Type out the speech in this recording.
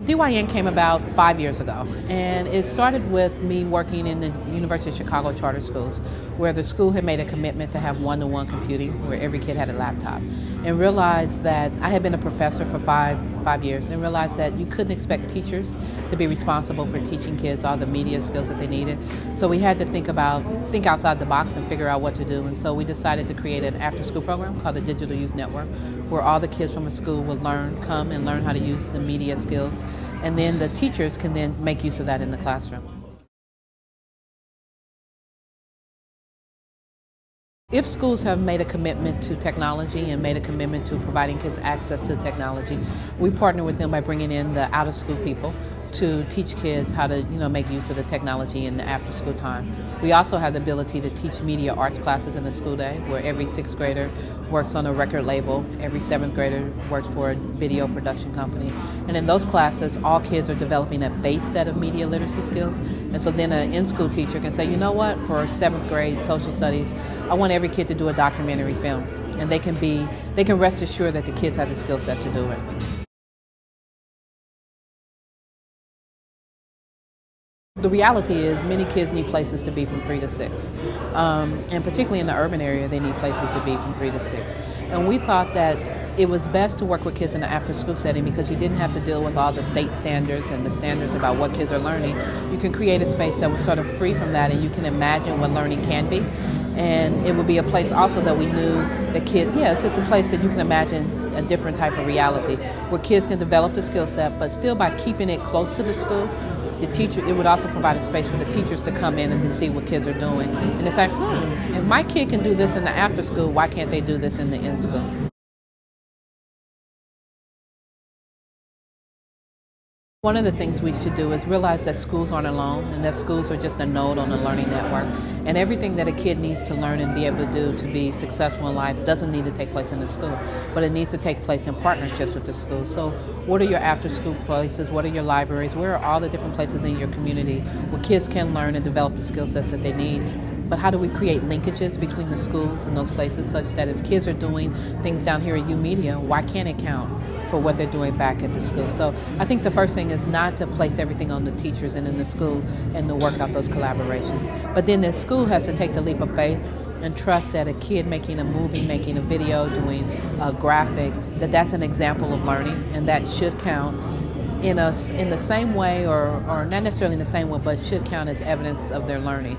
DYN came about 5 years ago, and it started with me working in the University of Chicago charter schools, where the school had made a commitment to have one-to-one computing, where every kid had a laptop, and realized that I had been a professor for five years, and realized that you couldn't expect teachers to be responsible for teaching kids all the media skills that they needed. So we had to think outside the box and figure out what to do. And so we decided to create an after-school program called the Digital Youth Network, where all the kids from a school would come and learn how to use the media skills, and then the teachers can then make use of that in the classroom. If schools have made a commitment to technology and made a commitment to providing kids access to technology, we partner with them by bringing in the out-of-school people to teach kids how to make use of the technology in the after-school time. We also have the ability to teach media arts classes in the school day, where every 6th grader works on a record label, every 7th grader works for a video production company. And in those classes, all kids are developing a base set of media literacy skills. And so then an in-school teacher can say, you know what, for 7th grade social studies, I want every kid to do a documentary film. And they can rest assured that the kids have the skill set to do it. The reality is many kids need places to be from 3 to 6, and particularly in the urban area they need places to be from 3 to 6. And we thought that it was best to work with kids in an after-school setting because you didn't have to deal with all the state standards and the standards about what kids are learning. You can create a space that was sort of free from that, and you can imagine what learning can be. And it would be a place also that we knew that it's a place that you can imagine a different type of reality where kids can develop the skill set, but still by keeping it close to the school, it would also provide a space for the teachers to come in and to see what kids are doing. And it's like, if my kid can do this in the after school, why can't they do this in the in-school? One of the things we should do is realize that schools aren't alone and that schools are just a node on the learning network. And everything that a kid needs to learn and be able to do to be successful in life doesn't need to take place in the school, but it needs to take place in partnerships with the school. So what are your after-school places? What are your libraries? Where are all the different places in your community where kids can learn and develop the skill sets that they need? But how do we create linkages between the schools and those places such that if kids are doing things down here at U Media, why can't it count for what they're doing back at the school? So I think the first thing is not to place everything on the teachers and in the school and to work out those collaborations. But then the school has to take the leap of faith and trust that a kid making a movie, making a video, doing a graphic, that's an example of learning, and that should count in the same way, or not necessarily in the same way, but should count as evidence of their learning.